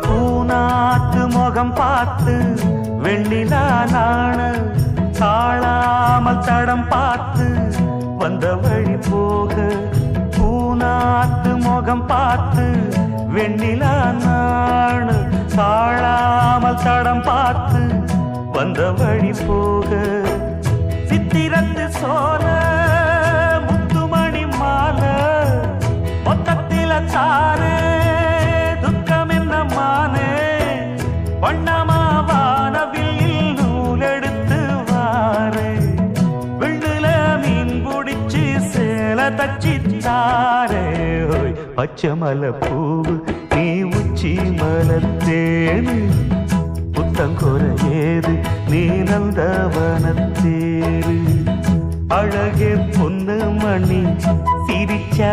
பூநாத்து முகம் பார்த்து வெண்ணிலா நாண தாழாமல் தடம் பார்த்து வந்த வழி போக பூநாத்து முகம் பார்த்து வெண்ணிலா நாண தாழாமல் தடம் பார்த்து வந்த வழி போக சித்திரத்து சோல முத்துமணி மால மொத்தத்தில தாரே துக்கம் என்ன மானே வண்ணமாவானவில் நூலெடுத்து வாரே வெள்ளுல மீன் பிடிச்சு சேல தச்சித்தாரே பச்சைமலை பூவு நீ உச்சி மலத்தேனு புத்தங்கொர ஏது நீ நந்தவனத்தேரு அழகே பொண்ணு மணி சிரிச்சா